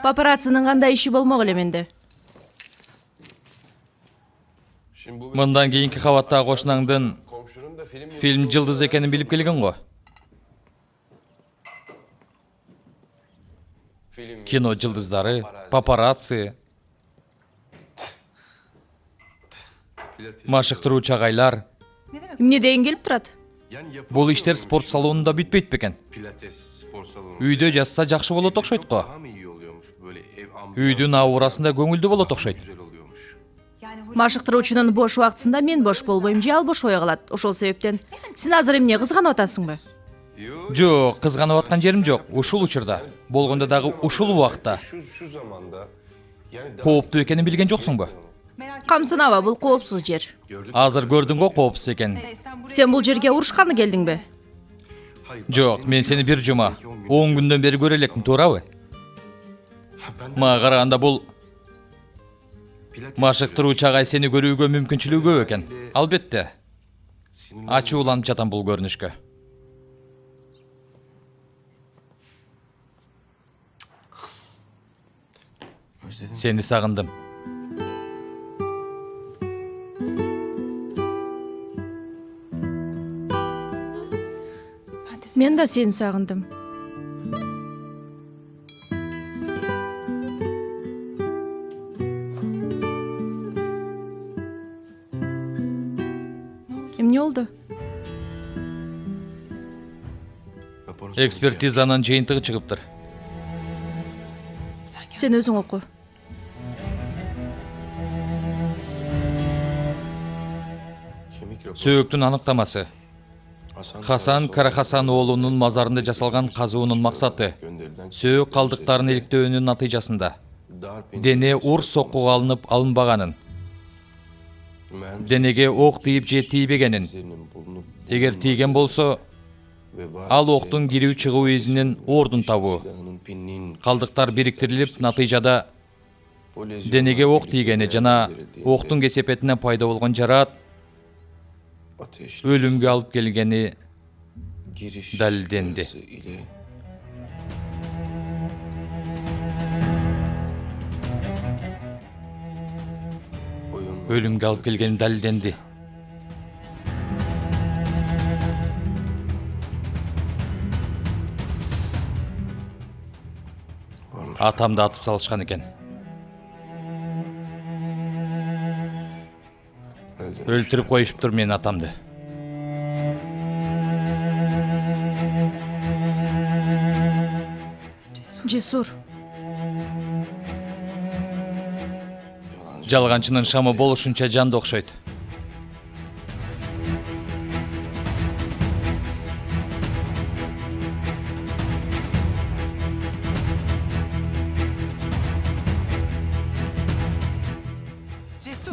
Папараццинын кандай иши болмок эле менде? Мындан кийинки кабаттагы кошунаңдын фильм жылдыз экенин билип келген го. Кино жылдыздары, папарацци, машыктыруу чагайлар. Эмне деген келип турат? Бул иштер спорт салонунда бүтпөйт бекен. Үйдө жазса жакшы болот окшойт го. Үйдүн аурасында көңүлдүү болот окшойт. Машыктыруучунун бош убактысында мен бош болбойм же ал бош ой калат. Ошол себептен сен азыр эмне кызганып атасыңбы? Жок, кызганып аткан жерим жок. Ушул учурда, болгондо дагы ушул убакта кооптуу экенин билген жоксуңбу? Камсынаба, бул коопсуз жер. Азыр көрдүң го коопсуз экенин. Сен бул жерге урушканы келдиңби? Жок, мен сени бир жума 10 күндөн бери көрө элекмин, туурабы? Мага караганда бул машыктыруу чагай сени көрүүгө мүмкүнчүлүгү көп экен. Албетте. Ачууланып жатам бул көрүнүшкө. Seni sağındım. Мен да сени сагындым. Эмне болду? Экспертизанын жыйынтыгы чыгыптыр. Сен өзүң оку. Сөөктүн аныктамасы. Хасан Карахасан оолунун мазарында жасалган казуунун максаты сөөк калдыктарын иликтөөнүн натыйжасында дене ур соккуга алынып алынбаганын, денеге ок тийип же тийбегенин, эгер тийген болсо ал октун кирүү чыгуу изинин ордун табуу, калдыктар бириктирилип натыйжада денеге ок тийгени жана октун кесепетинен пайда болгон жараат өлүмгө алып келгени далилденди. Өлүмгө алып келгени далилденди. Атамды атып салышкан экен. Өлтүрүп коюшуптур менин атамды. Жесур. Жалганчынын шамы болушунча жанды окшойт.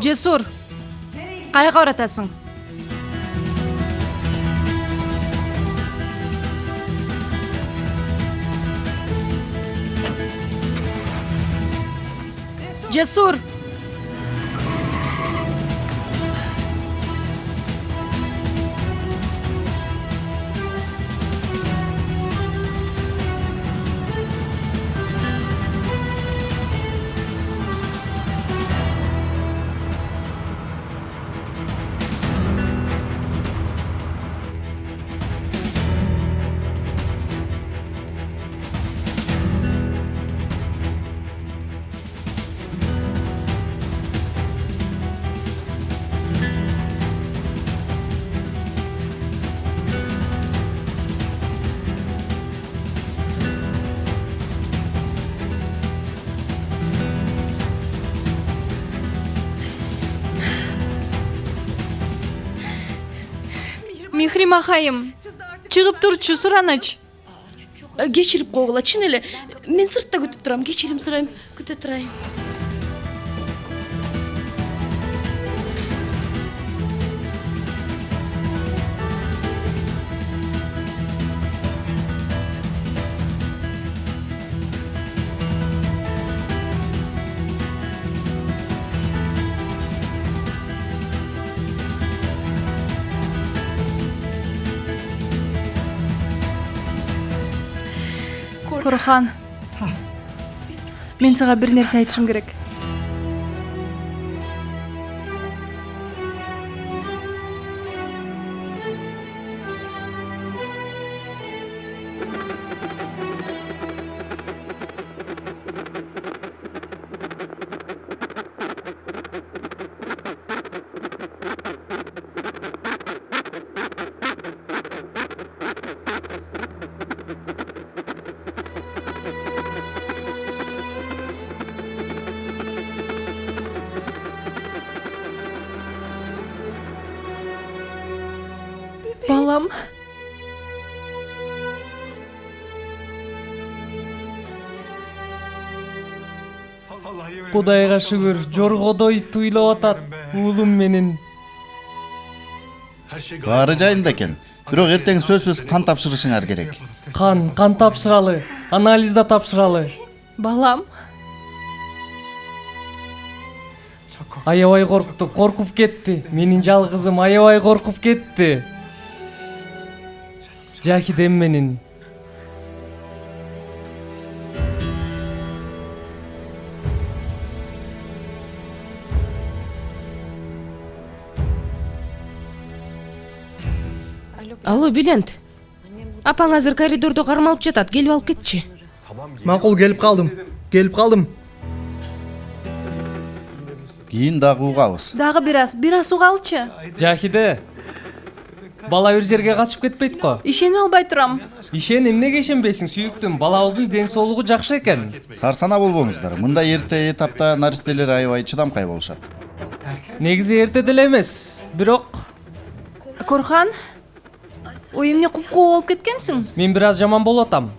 Жесур. Кайга баратасың? Жесур. Михрим ахайым, чыгып турчу, сураныч. Кечирип койгула, чын эле. Мен сыртта күтүп турам. Кечирим сурайм, күтө турайын. Корхан, Мен сага бир нерсе айтышым керек. Балам, Кудайга шүгүр, жоргодой туйлап атат уулум менин. Баары жайында экен. Бирок эртең сөзсүз кан тапшырышыңар керек. Кан тапшыралы, анализ да тапшыралы. балам. Аябай коркту, коркуп кетти. Менин жалгызым аябай коркуп кетти. Жахидем менин. Алло, Билент. Апаң азыр коридордо кармалып жатат. Келип алып кетчи. Макул, келип калдым. Кийин дагы угабыз. Дагы бир аз угалчы. Жахиде. Бала бир жерге качып кетпейт го. Ишене албай турам. Ишен эмнеге ишенбейсиң, сүйүктүм? Балабыздын ден соолугу жакшы экен. Сарсана болбоңуздар. Мындай эрте этапта наристелер аябай чыдамкай болушат. Негизи эрте деле эмес, бирок Корхан, ой эмне купкуу болуп кеткенсиң? мен бир аз жаман болуп атам.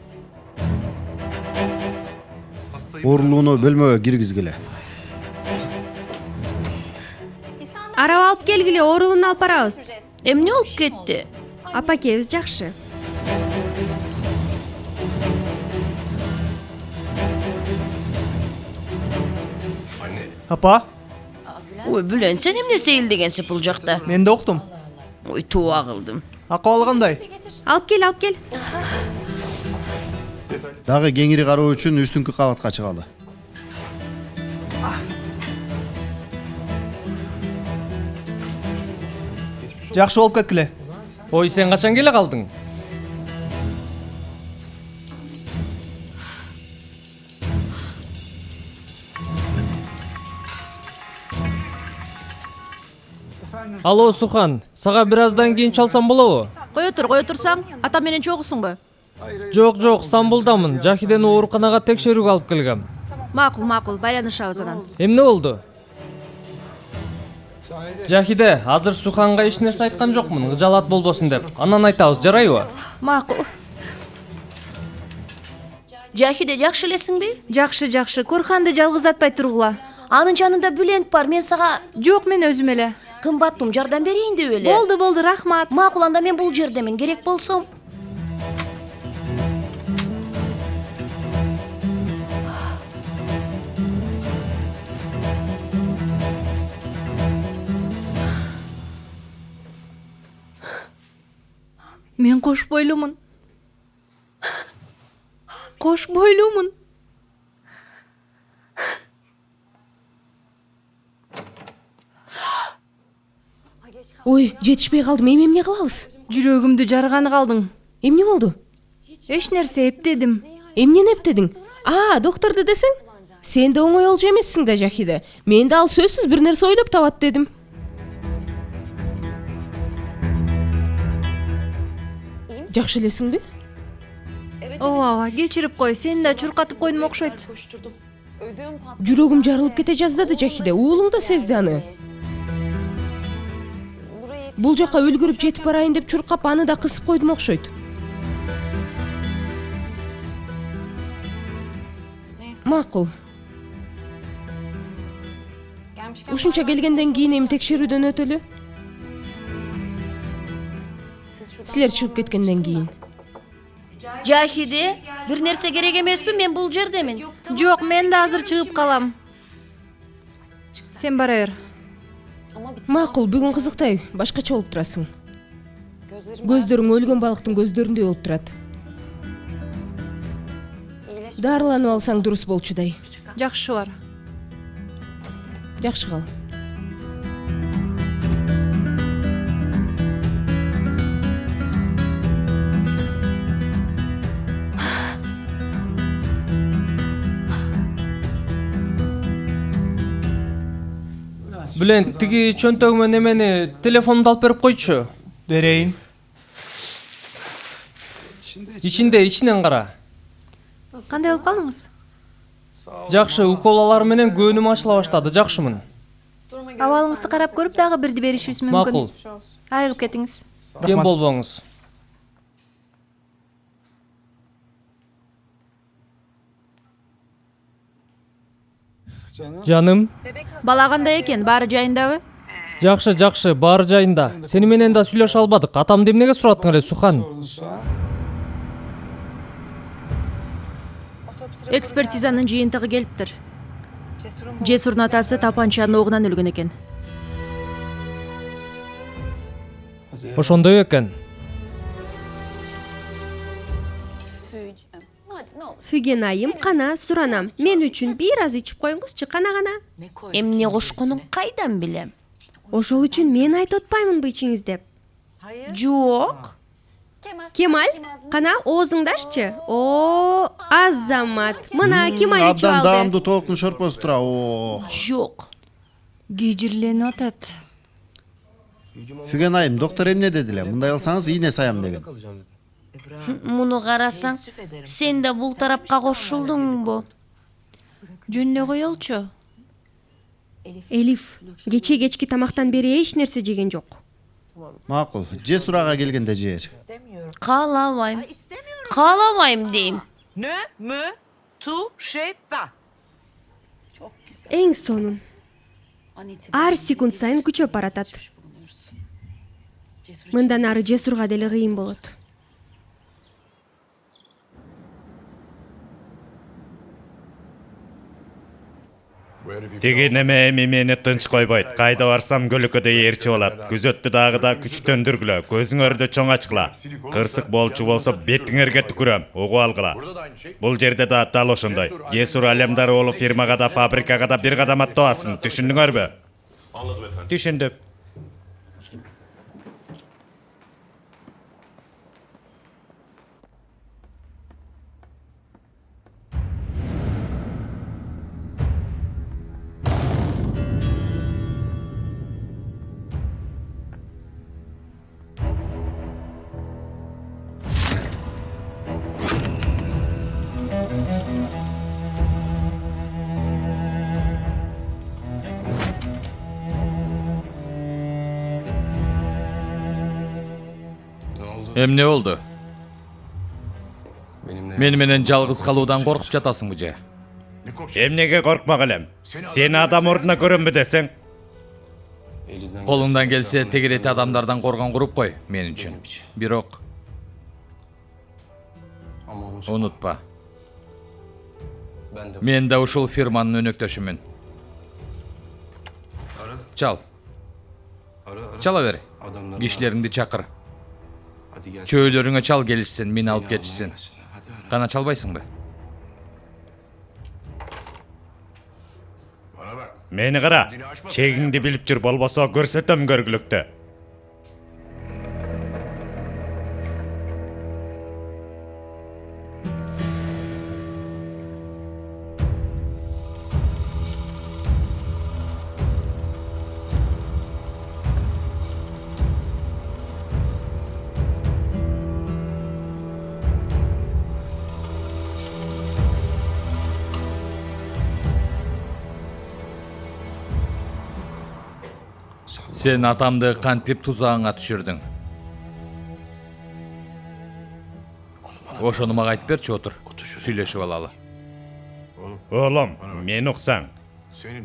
Оорулууну бөлмөгө киргизгиле. Араба алып келгиле, оорулууну алып барабыз. Эмне болуп кетти? Апакебиз жакшы. Апа, Ой, Билент, сен эмне сейилдегенсиң бул жакта? мен да уктум. Ой, туба кылдым. Акыбалы кандай? Алып кел. Дагы кеңири кароо үчүн үстүңкү кабатка чыгалы. Жакшы болуп кеткиле. Ой, сен качан келе калдың? Алло, Сухан, сага бир аздан кийин чалсам болобу? Кое турсаң, ата менен чогусуңбу? Жок, Стамбулдамын. Жахидени ооруканага текшерүүгө алып келгем. Макул, байланышабыз анан. Эмне болду? Жахиде, азыр Суханга эч нерсе айткан жокмун, ыжалат болбосун деп. Анан айтабыз, жарайбы? Макул. Жахиде, жакшы элесиңби? Жакшы. Корханды жалгыздатпай тургула. Анын жанында Билент бар. Мен сага Жок, мен өзүм эле. кымбаттым, жардам берейин деп эле. Болду, рахмат. Макул, анда мен бул жердемин. Керек болсо. Мен кош бойлумун. Кош бойлумун. Ой, жетишпей калдым. Эмне кылабыз? Жүрөгүмдү жарганы калдың. Эмне болду? Эч нерсе эптедим. Эмнени эптедиң? Докторду десең? Сен да оңой олжо эмессиң да, Жахиде. Мен да ал сөзсүз бир нерсе ойлоп табат дедим. Жакшы элесиңби? Ооба, кечирип кой. Сени да чуркатып койдум окшойт. Жүрөгүм жарылып кете жаздады, Жахиде. Уулуң да сезди аны. Бул жака өлгүрүп жетип барайын деп чуркап, аны да кысып койдум окшойт. Макул. Ушунча келгенден кийин эми текшерүүдөн өтөлү. Силер чыгып кеткенден кийин. Жахиде, бир нерсе керек эмеспи? Мен бул жердемин. Жок, мен да азыр чыгып калам. Сен бара бер. Макул, бүгүн кызыктай, башкача болуп турасың. Көздөрүң өлгөн балыктын көздөрүндөй болуп турат. Дарыланып алсаң дурус болчудай. Жакшы бар. Жакшы кал. Билен, тиги чөнтөгүмө немени телефонумду алып берип койчу. Берейин. Ичинен кара. Кандай болуп калдыңыз? Жакшы, укол алар менен көөнүм ачыла баштады. Жакшымын. Абалыңызды карап көрүп дагы бирди беришибиз мүмкүн. Макул. Айыгып кетиңиз. Кем болбоңуз. Жаным, Бала кандай экен? Баары жайындабы? жакшы, баары жайында. Сени менен да сүйлөшө албадык. Атамды эмнеге сураттың эле, Сухан? Экспертизанын жыйынтыгы келиптир. Жесурдун атасы тапанчанын оогунан өлгөн экен. Ошондой экен. Fügen айым, кана суранам. Мен үчүн бир аз ичип коюңузчу, кана. Эмне кошконун кайдан билем? Ошол үчүн мен айтып атпаймынбы ичиңиз деп. Жок. Кемаль, кана оозуңду аччы. О, Азамат. Мына Кемаль ичип Абдан алды. даамдуу толкун шорпосу тура. Жок. Күйжүрленип атат. Fügen айым, доктор эмне деди эле? Мындай кылсаңыз ийне саям деген. Муну карасаң, сен да бул тарапка кошулдуңбу? Жөн эле коелучу. Элиф, кечки тамактан бери эч нерсе жеген жок. Макул. Жесур ага келгенде жер. Каалабайм дейм. Эң сонун. Ар секунд сайын күчөп баратат. Мындан ары Жесурга деле кыйын болот. Тиги неме мени тынч койбойт. Кайда барсам көлөкөдөй ээрчи болот. Күзөттү дагы да күчтөндүргүлө. Көзүңөрдү чоң ачкыла. Кырсык болчу болсо бетиңерге түкүрөм. Угуп алгыла. Бул жерде да дал ошондой. Жесур Алемдар уулу фирмага да фабрикага да бир кадам аттабасын. Түшүндүңөрбү? Түшүндүм. Эмне болду? Мени менен жалгыз калуудан коркуп жатасыңбы же? Эмнеге коркмак элем? Сени адам ордуна көрөмбү десең? Колуңдан келсе тегерети адамдардан коргон куруп кой мен үчүн. Бирок унутпа. Мен да ушул фирманын өнөктөшүмүн. Чал. Чала бер. Кишилериңди чакыр. Чөйлөрүңө чал келишсин, мени алып кетишсин. Кана чалбайсыңбы? Мени кара. Чегиңди билип жүр, болбосо көрсөтөм көргүлүктү. Sen atamды кантип тузагыңа түшүрдүң? Ошону мага айтып берчи, отур. Сүйлөшүп алалы. Оğlum, мен уксаң.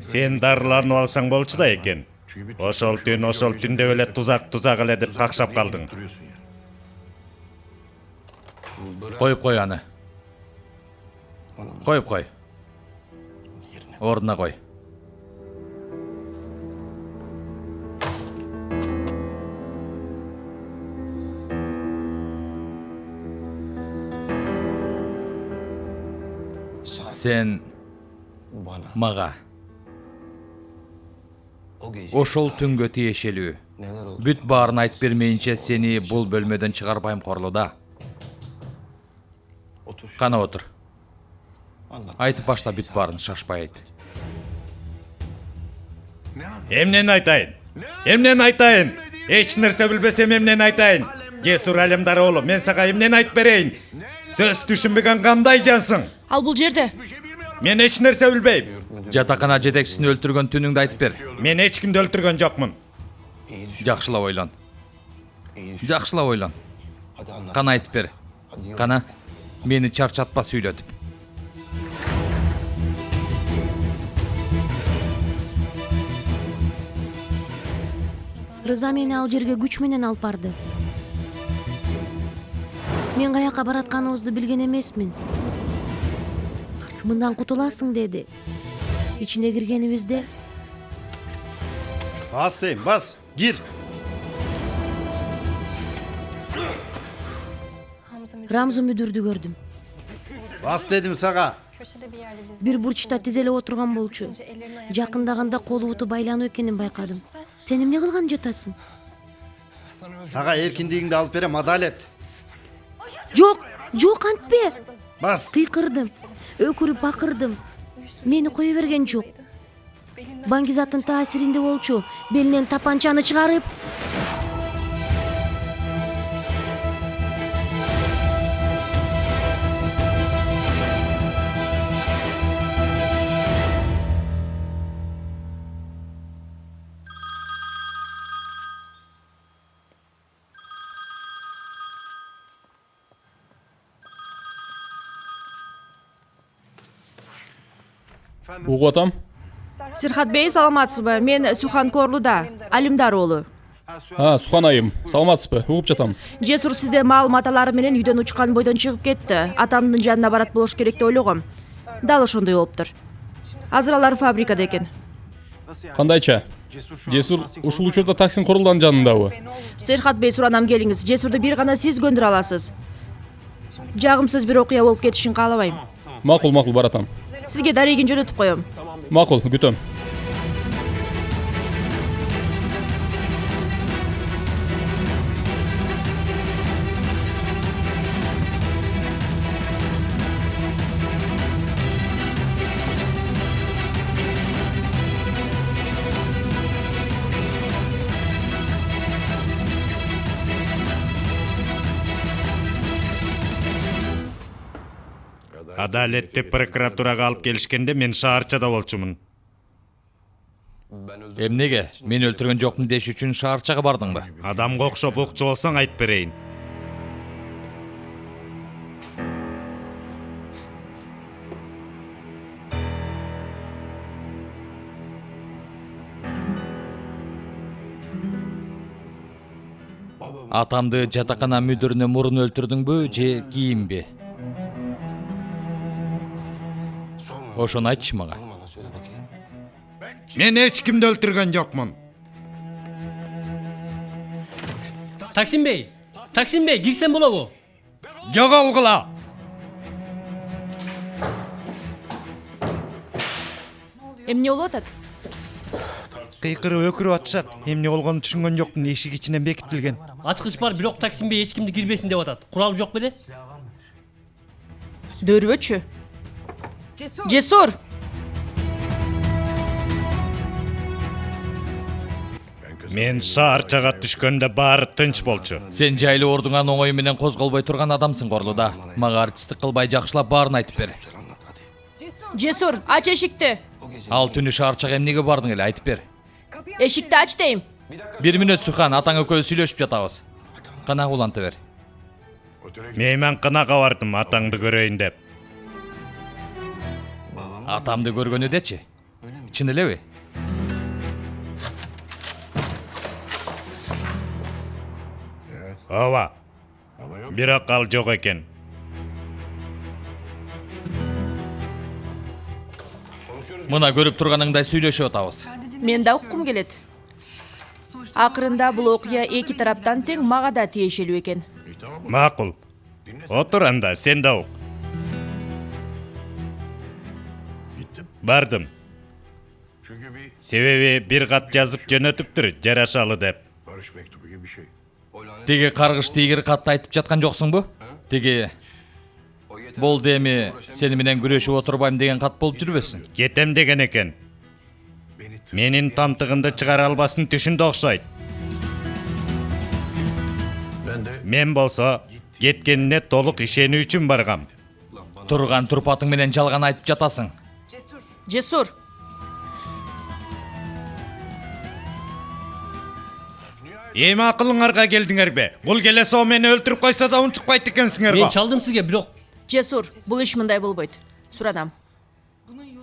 Сен дарыланып алсаң болчу да экен. Ошол түндө эле тузак эле деп какшап калдың. Коюп кой аны. Коюп кой. Ордуна кой. Sen мага. Ошол түнгө тиешелүү. Бүт баарын айтып бермейинче сени бул бөлмөдөн чыгарбайм Корлуда. Кана отур. Айтып башла бүт баарын, шашпай айт. Эмнени айтайын? Эч нерсе билбесем эмнени айтайын? Жесур Алимдар оолу, мен сага эмнени айтып берейин? Сөз түшүнбөгөн кандай жансың? Ал бул жерде. Мен эч нерсе билбейм. Жатакана жетекчисин өлтүргөн түнүңдү айтып бер. Мен эч кимди өлтүргөн жокмун. Жакшылап ойлон. Кана айтып бер. Кана, мени чарчатпа сүйлөтүп. Рыза мени ал жерге күч менен алып барды. Мен каяка баратканыбызды билген эмесмин. Мындан кутуласың деди. Ичине киргенибизде Бас дейм, бас, кир. Рамзу мүдүрдү көрдүм. Бас дедим сага. Бир бурчта тизелеп отурган болчу. Жакындаганда колу буту байлануу экенин байкадым. Сен эмне кылган жатасың? Сага эркиндигиңди алып берем, адалет. Жок антпе. Бас. Кыйкырдым, өкүрүп бакырдым. Мени кое берген жок. Баңгизаттын таасиринде болчу. Белинен тапанчаны чыгарып, Угуп атам. Сирхат бей, саламатсызбы? Мен Сухан Корлуда, Алимдар оолу. Сухан айым, саламатсызбы? Угуп жатам. Жесур сизде маалыматалары менен үйдөн учкан бойдон чыгып кетти. Атамдын жанына барат болуш керек деп ойлогом. Дал ошондой болуптур. Азыр алар фабрикада экен. Кандайча? Жесур ушул учурда таксин Корулдун жанындабы? Сирхат бей, суранам, келиңиз. Жесурду бир гана сиз көндүрө аласыз. Жагымсыз бир окуя болуп кетишин каалабайм. Макул, баратам. Сизге дарегин жөнөтүп коем. Макул, күтөм. Адалетти прокуратурага алып келишкенде мен шаарчада болчумун. Эмнеге? Мен өлтүргөн жокмун деш үчүн шаарчага бардыңбы? Адамга окшоп укчу болсоң айтып берейин. Атамды жатакана мүдүрүнө мурун өлтүрдүңбү же кийинби? Ошону айтчы мага. Мен эч кимди өлтүргөн жокмун. Таксим бей, кирсем болобу? Жоголгула. Эмне болуп атат? Кыйкырып өкүрүп атышат. Эмне болгонун түшүнгөн жокмун, эшик ичинен бекитилген. Ачкыч бар, бирок Таксим бей эч кимди кирбесин деп атат. Курал жок беле? Дөрбөчү. Жесур! Мен шаарчага түшкөндө баары тынч болчу. Сен жайлы ордуңан оңой менен козголбой турган адамсың Корлуда. Мага артисттик кылбай жакшылап баарын айтып бер. Жесур, ач эшикти. Ал түнү шаарчага эмнеге бардың эле, айтып бер. Эшикти ач дейм. 1 мүнөт Сухан, атаң экөө сүйлөшүп жатабыз. Кана уланта бер. Мен кынага бардым атаңды көрөйүн деп. Атамды көргөнүдечи? Чын элеби? Ооба. Бирок ал жок экен. Мына көрүп турганыңдай сүйлөшүп атабыз. Мен да уккум келет. Акырында бул окуя эки тараптан тең мага да тиешелүү экен. Макул. Отур анда, сен да ук. Бардым. Себеби бир кат жазып жөнөтүптүр, жарашалы деп. Теге каргыш тийгир катты айтып жаткан жоксуңбу? Теге болду эми сени менен күрөшүп отурбайм деген кат болуп жүрбөсүн? Кетем деген экен. Менин тамтыгымды чыгара албасын түшүндү окшойт. Мен болсо кеткенине толук ишенүү үчүн баргам. Турган турпатың менен жалган айтып жатасың. Жесур, Эми акылыңарга келдиңерби? Бул келесе о мени өлтүрүп койсо да унчукпайт экенсиңер Мен го. чалдым сизге, бирок Жесур, бул иш мындай болбойт. Суранам.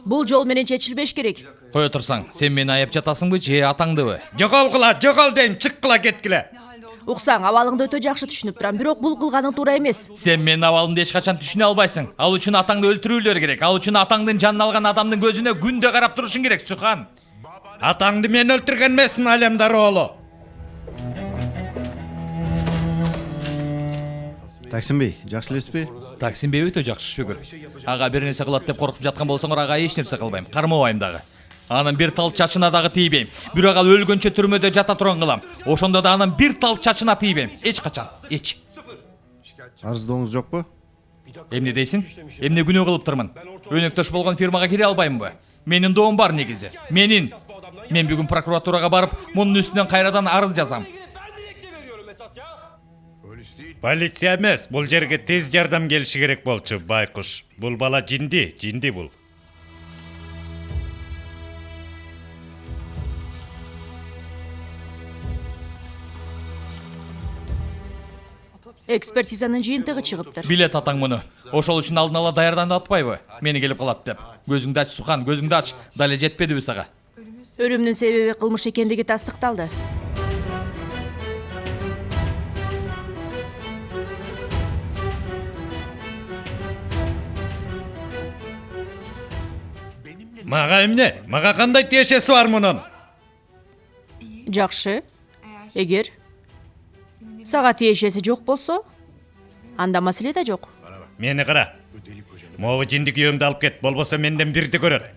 Бул жол менен чечилбеш керек. Кое турсаң, сен мени аяп жатасыңбы же атаңдыбы? Жогол дейм, чыккыла кеткиле. Уксаң, абалыңды өтө жакшы түшүнүп турам, бирок бул кылганың туура эмес. Сен менин абалымды эч качан түшүнө албайсың. Ал үчүн атаңды өлтүрүүлөр керек. Ал үчүн атаңдын жанын алган адамдын көзүнө күндө карап турушуң керек, Сухан. Атаңды мен өлтүргөн эмесмин, Алемдар оолу. Таксимбей, жакшы элесизби? Таксимбей өтө жакшы, шүгүр. Ага бир нерсе кылат деп коркуп жаткан болсоңор, ага эч нерсе кылбайм, кармабайм дагы. Анын бир тал чачына дагы тийбейм. Бирок ал өлгөнчө түрмөдө жата турган кылам. Ошондо да анын бир тал чачына тийбейм. Эч качан, эч. Арыздооңуз жокпу? Эмне дейсиң? Эмне күнөө кылыптырмын? Өнөктөш болгон фирмага кире албаймынбы? Менин доом бар негизи. Мен бүгүн прокуратурага барып, мунун үстүнөн кайрадан арыз жазам. Полиция эмес, бул жерге тез жардам келиши керек болчу, байкуш. Бул бала жинди бул. Экспертизанын жыйынтыгы чыгыптыр. Билет атаң муну. Ошол үчүн алдын ала даярданып атпайбы? Мени келип калат деп. Көзүңдү ач, Сухан, көзүңдү ач. Дале жетпедиби сага? Өлүмүнүн себеби кылмыш экендиги тастыкталды. Мага эмне? Мага кандай тиешеси бар мунун? Жакшы. Эгер сага тиешеси жок болсо, анда маселе да жок. Мени кара. Могу жинди күйөөңдү алып кет, болбосо менден бирди көрөт.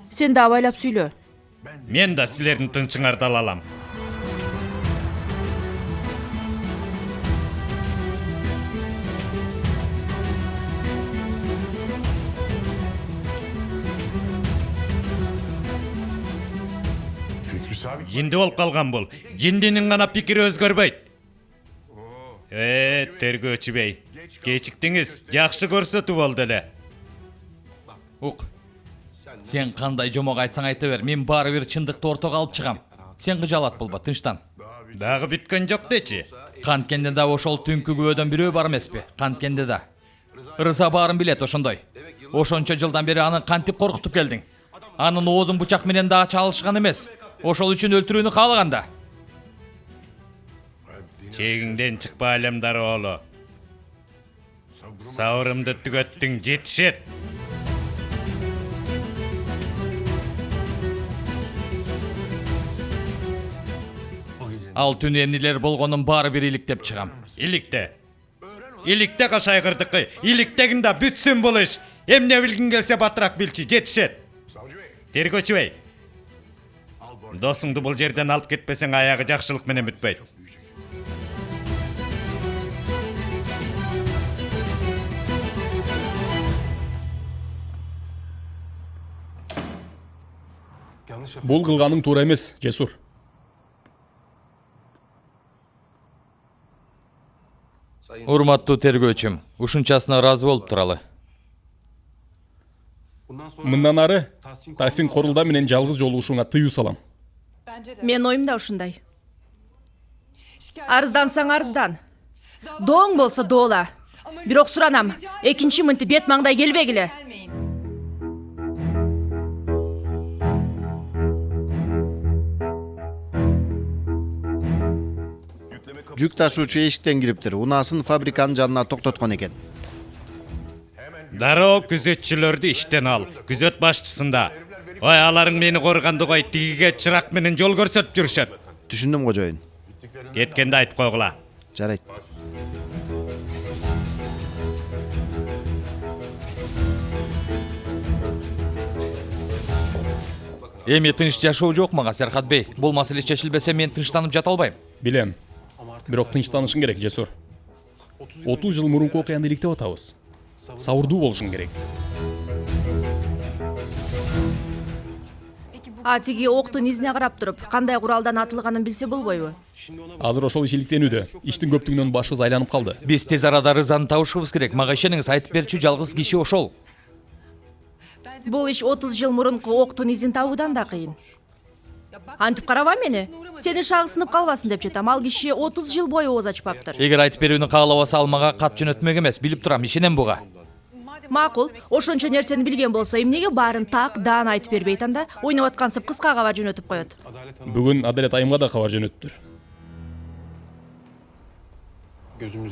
Сен да абайлап сүйлө. Мен да силердин тынчыңарды ала алам. Жинди болуп калган бул. Жиндинин гана пикири өзгөрбөйт. Тергөөчү бей. Кечиктиңиз, жакшы көрсөтүү болду эле. Ук. Сен кандай жомок айтсаң айта бер. Мен баары бир чындыкты ортого алып чыгам. Сен кыжалат болбо, тынчтан. Дагы бүткөн жок дечи. Канткенде да ошол түнкү күбөдөн бирөө бар эмеспи? Канткенде да. Рыза баарын билет ошондой. Ошончо жылдан бери аны кантип коркутуп келдиң? Анын оозун бычак менен да чалышкан эмес. Ошол үчүн өлтүрүүнү каалаганда. Чегиңден чыкпа, Алемдар оолу. Сабырымды түгөттүң, жетишет. Ал түнү эмнелер болгонун баары бир иликтеп чыгам. Иликте кашайгырдыкы. Иликтегинде бүтсүн бул иш. Эмне билгиң келсе батыраак билчи, жетишет. Тергөөчү бей. Досуңду бул жерден алып кетпесең, аягы жакшылык менен бүтпөйт. Бул кылганың туура эмес, Жесур. Урматтуу тергөөчүм, ушунчасына ыраазы болуп туралы. Мындан ары Тасин Корулда менен жалгыз жолугушууңа тыюу салам. Мен оюм да ушундай. Арыздансаң арыздан. Дооң болсо доола. Бирок суранам, экинчи мынты бет маңдай келбегиле. Жүк ташуучу эшиктен кириптир. Унаасын фабриканын жанына токтоткон экен. Дароо күзөтчүлөрдү иштен ал. Күзөт башчысында. Ой, аларың мени корганды кой, тигиге чырак менен жол көрсөтүп жүрүшөт. Түшүндүм кожоюн. Кеткенде айтып койгула. Жарайт. Эми тыныч жашоо жок мага, Серхат бей. Бул маселе чечилбесе мен тынчтанып жата албайм. Билем. Бирок тынчтанышың керек, Жесур. 30 жыл мурунку окуяны иликтеп атабыз. Сабырдуу болушуң керек. Тиги октун изине карап туруп, кандай куралдан атылганын билсе болбойбу? Азыр ошол иш иликтенүүдө. Иштин көптүгүнөн башыбыз айланып калды. Биз тез арада рызаны табышыбыз керек. Мага ишениңиз, айтып берчү жалгыз киши ошол. Бул иш 30 жыл мурунку октун изин табуудан да кыйын. Антип караба мени. Сени шагысынып калбасын деп жатам. Ал киши 30 жыл бою ооз ачпаптыр. Эгер айтып берүүнү каалабаса, ал мага кат жөнөтмөк эмес. Билип турам, ишенем буга. Макул, ошончо нерсени билген болсо, эмнеге баарын так даан айтып бербейт анда? Ойноп аткансып кыска кабар жөнөтүп коет. Бүгүн Адалет айымга да кабар жөнөттүр.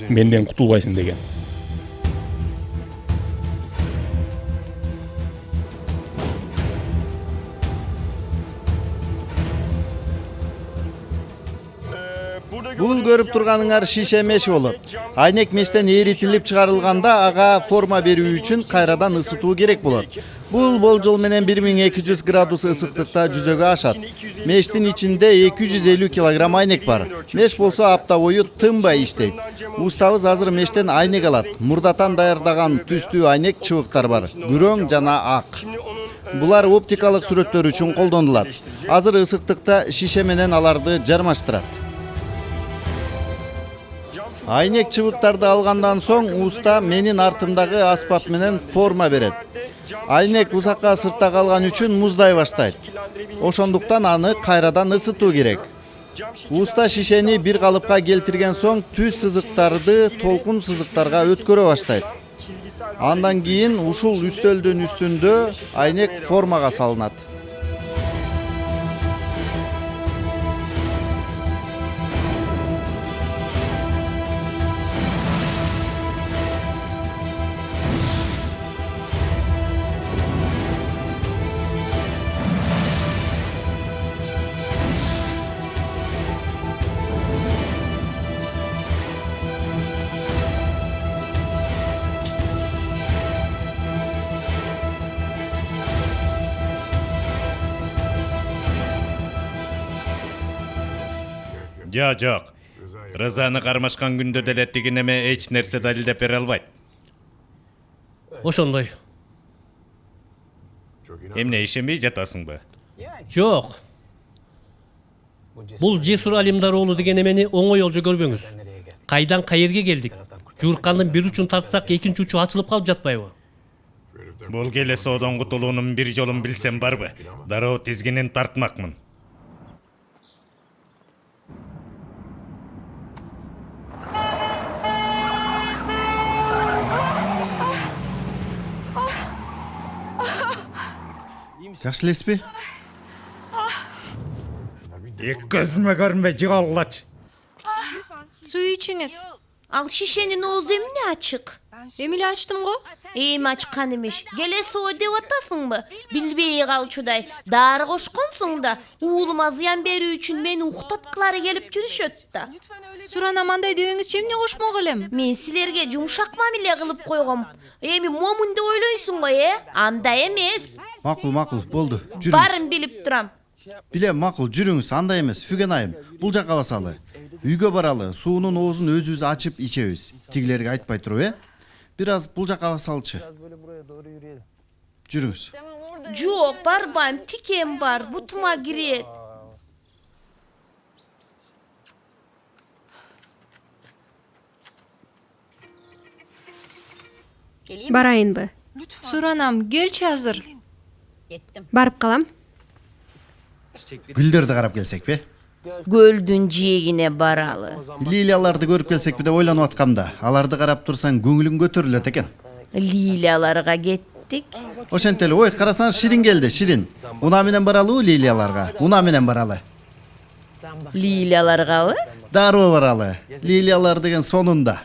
Менден кутулбайсың деген. Бул көрүп турганыңар шише меш болот. Айнек мештен эритилип чыгарылганда ага форма берүү үчүн кайрадан ысытуу керек болот. Бул болжол менен 1200 градус ысыктыкта жүзөгө ашат. Мештин ичинде 250 килограмм айнек бар. Меш болсо апта бою тынбай иштейт. Устабыз азыр мештен айнек алат. Мурдатан даярдаган түстүү айнек чыбыктар бар. Күрөң жана ак. Булар оптикалык сүрөттөр үчүн колдонулат. Азыр ысыктыкта шише менен аларды жармаштырат. Айнек чыбыктарды алгандан соң уста менин артымдагы аспап менен форма берет. Айнек узакка сыртта калган үчүн муздай баштайт. Ошондуктан аны кайрадан ысытуу керек. Уста шишени бир калыпка келтирген соң түз сызыктарды толкун сызыктарга өткөрө баштайт. Андан кийин ушул үстөлдүн үстүндө айнек формага салынат. Жок. Рызаны кармашкан күндө деле тиги неме эч нерсе далилдеп бере албайт. Ошондой. Эмне ишенбей жатасыңбы? Жок. Бул Жесур Алимдар оолу деген эмени оңой олжо көрбөңүз. Кайдан каерге келдик? Журкандын бир учун тартсак, экинчи учу ачылып калып жатпайбы? Бул келе соодон кутулуунун бир жолун билсем барбы? Дароо тизгинин тартмакмын. Жакшы элеспи? Көзүмө көрүнбөй жыгалгыч. Суу ичиңиз. Ал шишенин оозу эмне ачык? Эми эле ачтым го. Эми ачкан эмеш. Келе соо деп атасыңбы? Билбей калчудай. Дары кошконсуң да, уулума зыян берүү үчүн мени уктаткылары келип жүрүшөт да. Суранам андай дебеңизчи, эмне кошмок элем? Мен силерге жумшак мамиле кылып койгом. Эми момун деп ойлойсуң го, Андай эмес. Макул, болду. Жүрүңүз. Барын билип турам. Билем, макул, жүрүңүз, андай эмес. Фүген айым, бул жакка басалы. Үйгө баралы, суунун оозун өзүбүз ачып ичебиз. Тигилерге айтпай туруп, Бир аз бул жакка басалчы. Жүрүңүз. Жок, барбайм, тикем бар, бутума кирет. Барайынбы? Суранам, келчи азыр. Барып калам. Гүлдөрдү карап келсекпи? Көлдүн жээгине баралы. Лилияларды көрүп келсекпи деп ойлонуп аткам да. Аларды карап турсаң көңүлүң көтөрүлөт экен. Лилияларга кеттик. Ошентип эле, ой, карасаң Ширин келди, Ширин. Уна менен баралы лилияларга. Уна менен баралы. Лилияларгабы? Дароо баралы. Лилиялар деген сонунда.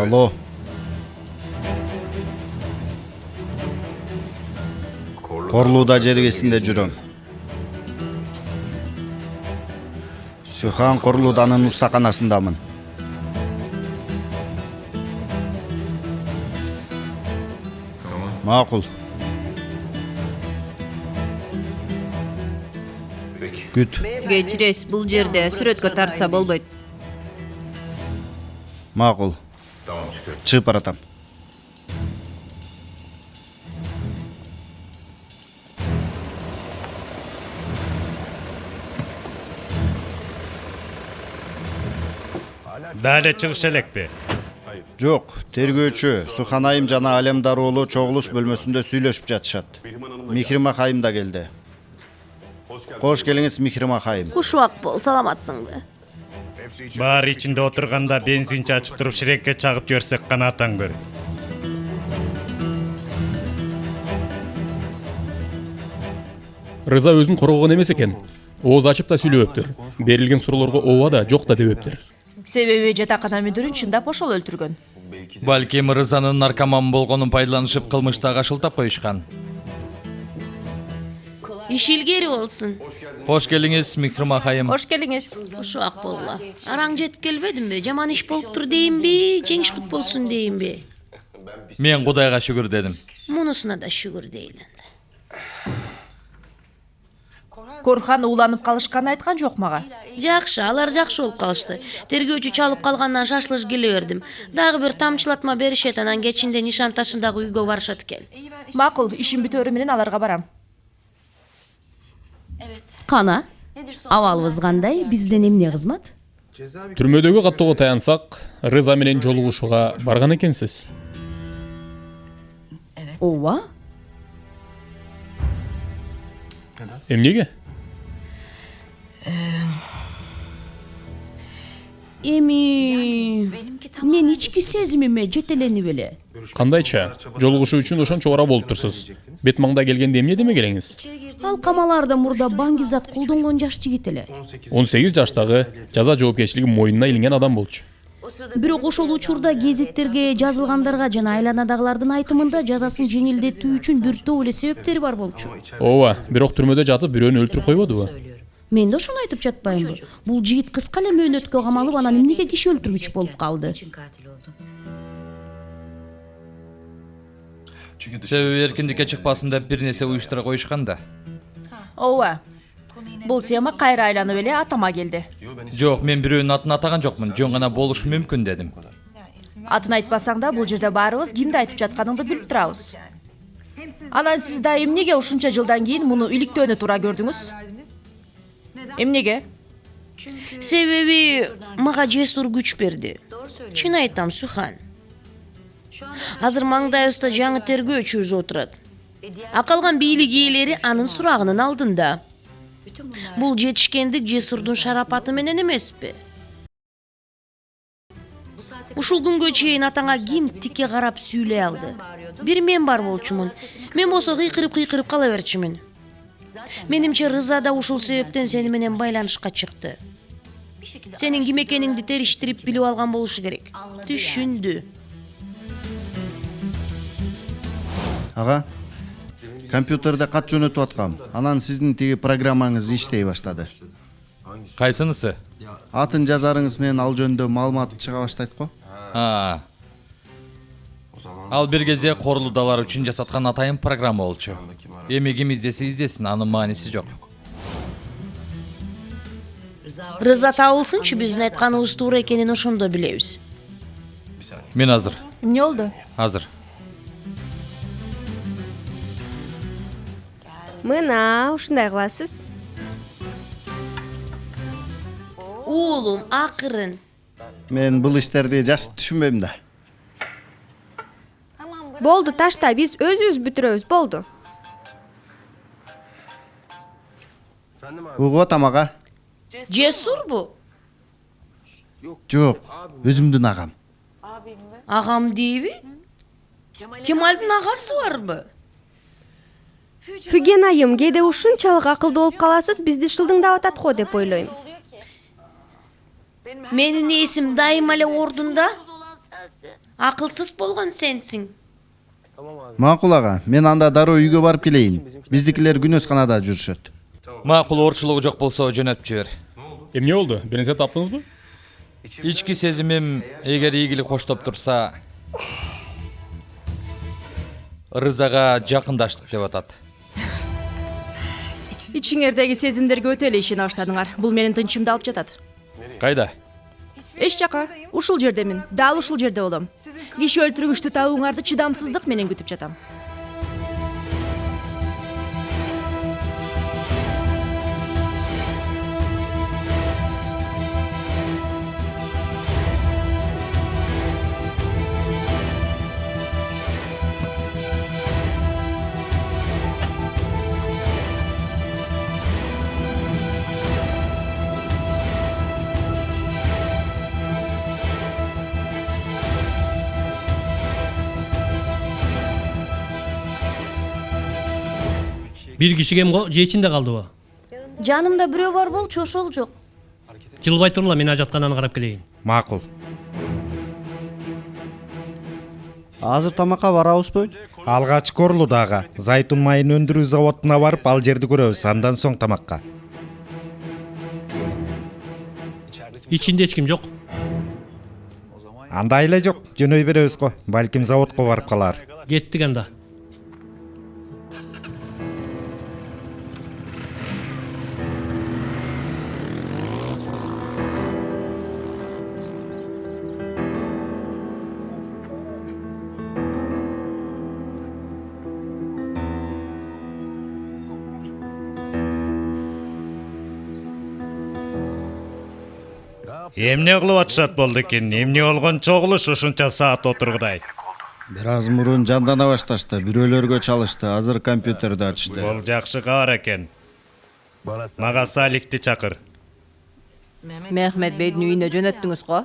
Алло. Корлууда жергесинде жүрөм. Сүйхан Корлууданын устаканасындамын. Макул. Күт. Кечиресиз, бул жерде сүрөткө тартса болбойт. Макул. Чыгып баратам. Дали чыгыш элекпи? Жок, тергөөчү Сухан айым жана Алемдар уулу чогулуш бөлмөсүндө сүйлөшүп жатышат. Михримах айым да келди. Кош келиңиз, Михримах айым. Кушубак бол, саламатсыңбы? Баар ичинде отурганда бензин чачып туруп ширекке чагып жиберсек канаатан көр. Рыза өзүн коргогон эмес экен. Ооз ачып да сүйлөбөптүр. Берилген суроолорго ооба да, жок да дебептир. Себеби жатакана мүдүрүн чындап ошол өлтүргөн. Балким Рызанын наркоман болгонун пайдаланышып кылмыштагы шылтап коюшкан. Иш илгери болсун. Кош келиңиз, Михримах айым. Кош келиңиз. Ушуак болла. Араң жетип келбедимби? Жаман иш болуптур дейинби? Жеңиш кут болсун дейинби? Мен Кудайга шүгүр дедим. Мунусуна да шүгүр дейли. Корхан ууланып калышканын айткан жок мага. Жакшы, алар жакшы болуп калышты. Тергөөчү чалып калгандан шашлыш келе бердим. Дагы бир тамчылатма беришет, анан кечинде нишан ташындагы үйгө барышат экен. Макул, ишим бүтөөрү менен аларга барам. Кана, абалыбыз кандай? Бизден эмне кызмат? Түрмөдөгү каттоого таянсак, Рыза менен жолугушууга барган экенсиз. Ооба. Эмнеге? Эми мен ички сезимиме жетеленип эле. Кандайча? Жолугушуу үчүн ошончо ора болуп турсуз. Бет маңда келгенде эмне деме кереңиз? Ал камаларда мурда баңгизат колдонгон жаш жигит эле. 18 жаштагы жаза жоопкерчилиги мойнуна илинген адам болчу. Бирок ошол учурда гезиттерге жазылгандарга жана айланадагылардын айтымында жазасын жеңилдетүү үчүн бир топ эле себептери бар болчу. Ооба, бирок түрмөдө жатып бирөөнү өлтүрүп койбодубу? Мен да ошону айтып жатпаймынбы? Бул жигит кыска эле мөөнөткө камалып, анан эмнеге киши өлтүргүч болуп калды? Себеби эркиндикке чыкпасын деп бир нерсе уюштура коюшкан да. Ооба. Бул тема кайра айланып эле атама келди. Жок, мен бирөөнүн атын атаган жокмун. Жөн гана болушу мүмкүн дедим. Атын айтпасаң да бул жерде баарыбыз кимди айтып жатканыңды билип турабыз. Анан сиз да эмнеге ушунча жылдан кийин муну иликтөөнү туура көрдүңүз? Эмнеге? Себеби мага жесур күч берди. Чын айтам, Сухан. Азыр маңдайыбызда жаңы тергөөчүбүз отурат. Акалган бийлик ээлери анын сурагынын алдында. Бул жетишкендик жесурдун шарапаты менен эмеспи? Ушул күнгө чейин атаңа ким тике карап сүйлөй алды? Бир мен бар болчумун. Мен болсо кыйкырып кала берчимин. Менимче Рыза да ушул себептен сени менен байланышка чыкты. Сенин ким экениңди териштирип билип алган болушу керек. Түшүндү. Ага. Компьютерде кат жөнөтүп аткам. Анан сиздин тиги программаңыз иштей баштады. Кайсынысы? Атын жазарыңыз менен ал жөнүндө маалымат чыга баштайт го. Ал бир кезде Корлуудалар үчүн жасаткан атайын программа болчу. Эми ким издесе издесин, анын мааниси жок. Рыза табылсынчы, биздин айтканыбыз туура экенин ошондо билебиз. Мен азыр. Эмне болду? Азыр. Мына, ушундай кыласыз. Уулум, акырын. Мен бул иштерди жакшы түшүнбөйм да. Болду, ташта, биз өзүбүз бүтүрөбүз, болду. Угуп атам ага. Жесурбу? Жок, өзүмдүн агам. Агам дейби? Кемалдын агасы барбы? Фүген айым, кээде ушунчалык акылдуу болуп каласыз, бизди шылдыңдап атат го деп ойлойм. Менин эсим дайыма эле ордунда. Акылсыз болгон сенсиң. Макул ага, мен анда дароо үйгө барып келейин. Биздикилер күнөсканада жүрүшөт. Макул, оорчулугу жок болсо жөнөтүп жибер. Эмне болду? Биринсе таптыңызбы? Ички сезимим эгер ийгилик коштоп турса, Рызага жакындаштык деп атат. Ичиңердеги сезимдерге өтө эле ишене баштадыңар. Бул менин тынчымды алып жатат. Кайда? Эч жака. Ушул жердемин. Дал ушул жерде болом. Киши өлтүргүчтү табууңарды чыдамсыздык менен күтүп жатам. Бир киши кем го, же ичинде калдыбы? Жанымда бирөө бар болчу, ошол жок. Жылбай турла, мен ажаткананы карап келейин. Макул. Азыр тамакка барабызбы? Алгач корлу дагы. Зайтун майын өндүрүү заводуна барып ал жерди көрөбүз. Андан соң тамакка. Ичинде эч ким жок. Анда эле жок. Жөнөй беребиз го. Балким заводко барып калар. Кеттик анда. Эмне кылып атышат болду экен? Эмне болгон чогулуш ушунча саат отургудай? Бир аз мурун жандана башташты, бирөөлөргө чалышты, азыр компьютерди ачышты. Бул жакшы кабар экен. Мага Саликти чакыр. Мехмет бейдин үйүнө жөнөттүңүз го?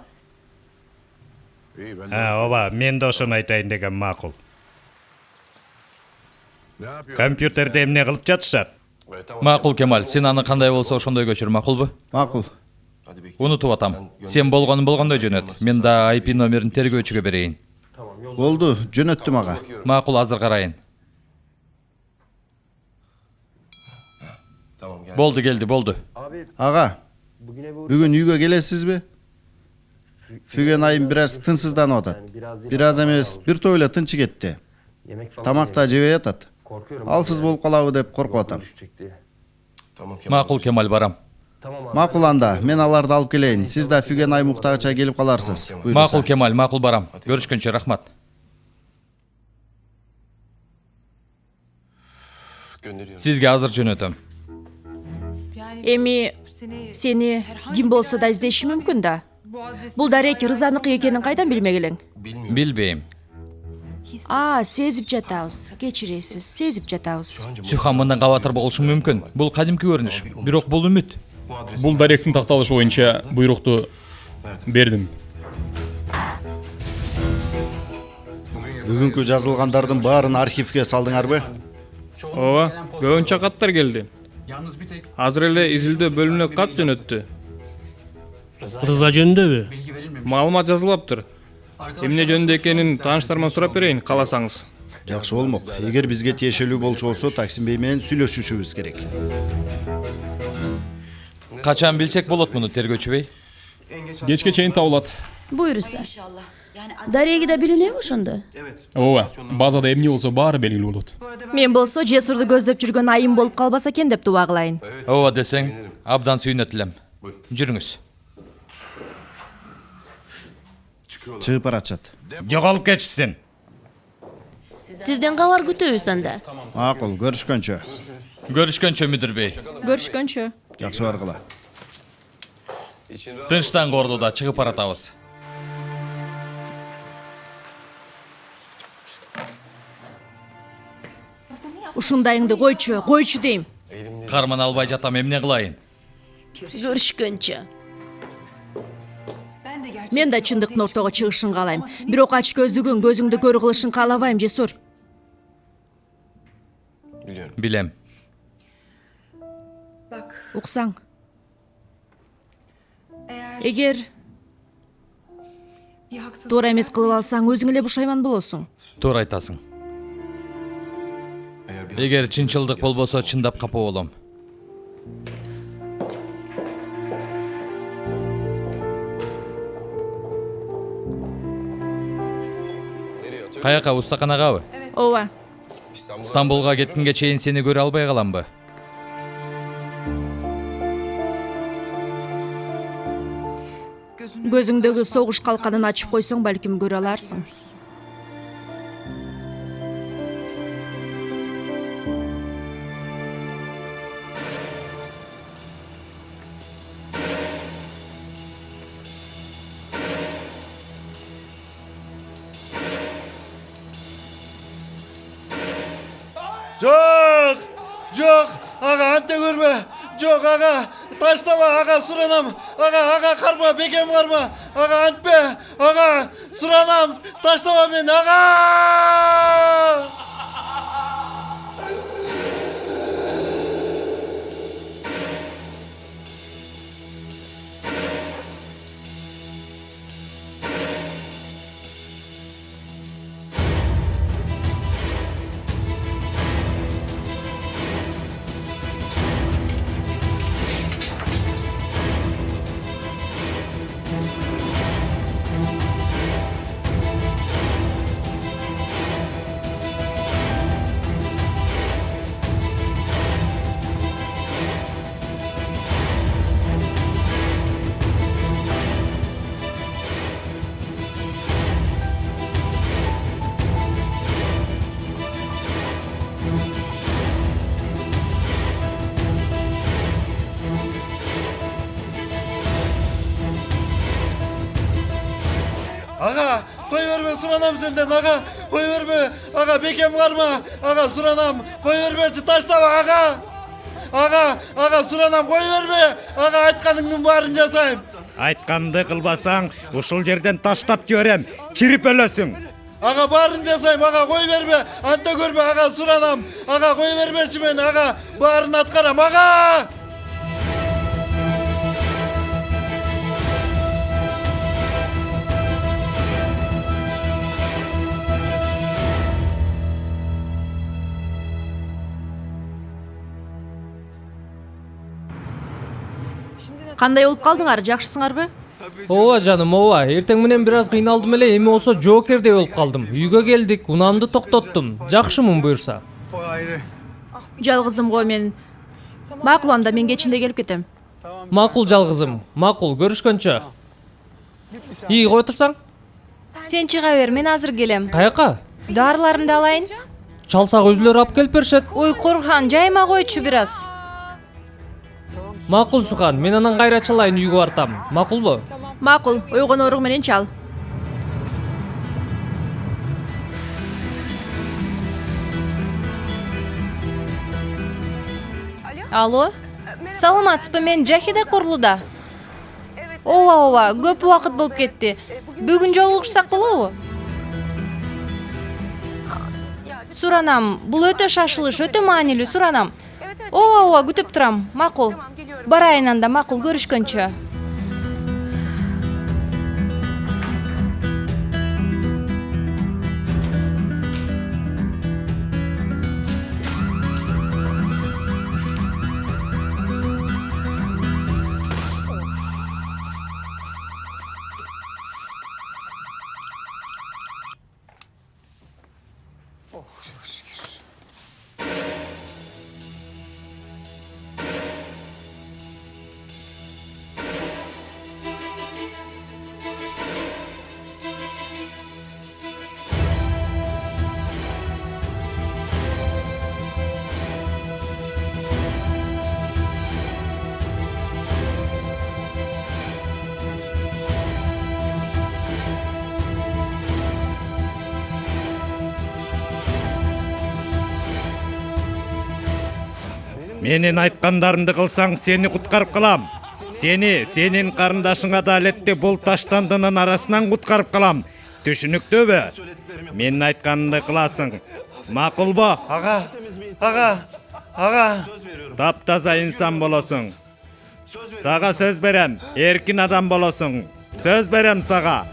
Ооба, мен да ошону айтайын деген макул. Компьютерде эмне кылып жатышат? Макул Кемал, сен аны кандай болсо ошондой көчүр, макулбу? Макул. Унутуп атам. Сен болгонун болгондой жөнөт. Мен да IP номерин тергөөчүгө берейин. Болду, жөнөттүм ага. Макул, азыр карайын. Болду, келди, болду. Ага, бүгүн үйгө келесизби? Фүген айым бир аз тынсызданып атат. Бир аз эмес, бир топ эле тынчы кетти. Тамакта жебей атат. Алсыз болуп калабы деп коркуп атам. Макул Кемал, барам. Макул анда, мен аларды алып келейин. Сиз да Фүген айым уктагача келип каларсыз. Макул Кемал, макул, барам. Көрүшкөнчө рахмат. Сизге азыр жөнөтөм. Эми сени ким болсо да издеши мүмкүн да. Бул дарек Рызаныкы экенин кайдан билмек элең? Билбейм. Сезип жатабыз. Кечиресиз, сезип жатабыз. Сюхан мындан кабатыр болушу мүмкүн. Бул кадимки көрүнүш, бирок бул үмүт. Бул даректин такталышы боюнча буйрукту бердим. Бүгүнкү жазылгандардын баарын архивге салдыңарбы? Ооба, көбүнчө каттар келди. Азыр эле изилдөө бөлүмүнө кат жөнөттү. Рыза жөнүндөбү? Маалымат жазылаптыр. Эмне жөнүндө экенин тааныштарыман сурап берейин, кааласаңыз. Жакшы болмок. Эгер бизге тиешелүү болчу болсо, Таксим бей менен сүйлөшүшүбүз керек. Качан билсек болот муну, тергөөчү бей? Кечке чейин табылат. Буйруса. Дареги да билинеби ошондо? Ооба, базада эмне болсо баары белгилүү болот. Мен болсо Жесурду көздөп жүргөн айым болуп калбаса экен деп дуба кылайын. Ооба десең, абдан сүйүнөт элем. Жүрүңүз. Чыгып баратышат. Жоголуп кетишсин. Сизден кабар күтөбүз анда. Макул, көрүшкөнчө. Көрүшкөнчө мүдүр бей. Көрүшкөнчө. Жакшы баргыла. Тынчтан корду да чыгып баратабыз. Ушундайыңды койчу дейм. Карман албай жатам, эмне кылайын? Көрүшкөнчө. Мен да чындыктын ортого чыгышын каалайм. Бирок ач көздүгүң көзүңдү көрүү кылышын каалабайм, Жесур. Билем. Уксаң. Эгер туура эмес кылып алсаң өзүң эле бушайман болосуң. Туура айтасың. Эгер чынчылдык болбосо чындап капа болом. Каяка, устаканагабы? Ооба. Стамбулга кеткенге чейин сени көрө албай каламбы? Көзүңдөгү согуш калканын ачып койсоң балким көрө аларсың. Жоқ, жоқ, аға, анте көрме. Жоқ, аға, таштама, аға, суранам. Аға, қарма, бекем қарма. Аға, антпе, аға, суранам, таштама мен, аға! Ağa, koy verme suranam senden ağa, koy verme. Ağa, bekem varma. Ağa, suranam, koy verme, taşlama ağa. Ağa, suranam, koy verme. Ağa, aytkanыңдын баарын жасайм. Айтқанды қылбасаң, ушул жерден таштап жіберем, чирип өлөсүң. Ağa, баарын жасайм, ağa, koy verme. Анта көрме, ağa, суранам. Ağa, koy vermечи мен, ağa, баарын аткарам, ağa. Кандай болуп калдыңар, жакшысыңарбы? Ооба жаным, ооба. Эртең менен бир аз кыйналдым эле, эми болсо Жокердей болуп калдым. Үйгө келдик, унаамды токтоттум. Жакшымын буюрса. Жалгызым го мен. Макул, анда мен кечинде келип кетем. Макул жалгызым, макул, көрүшкөнчө. Ий, кой турсаң? Сен чыга бер, мен азыр келем. Каяка? Дарыларымды алайын. Чалсак өзүлөрү алып келип беришет. Ой, Корхан, жайма койчу бир аз. Макул Сухан, мен анан кайра чалайын, үйгө бартам. Макулбу? Макул, ойгонооруң менен чал. Алло? Саламатсызбы, мен Жахиде Курлуда. Ооба, көп убакыт болуп кетти. Бүгүн жолугушсак болобу? Суранам, бул өтө шашылыш, өтө маанилүү, суранам. Ооба, күтүп турам. Макул. Барайын анда, макул, көрүшкөнчө. Менин айткандарымды кылсаң, сени куткарып калам. Сенин карындашың адалетти бул таштандынын арасынан куткарып калам. Түшүнүктүүбү? Менин айтканымды кыласың. Макулбу? Ağa. Таптаза инсан болосуң. Сага сөз берем, эркин адам болосуң. Сөз берем сага.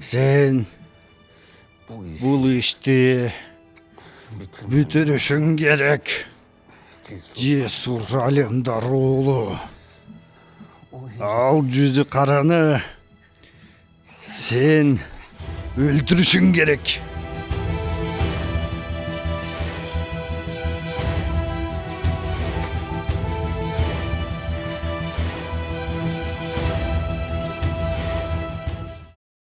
Sen bul işti бүтүрүшүң керек. Cesur Alemdar oğlu. Al yüzü karanı sen öldürüşün gerek.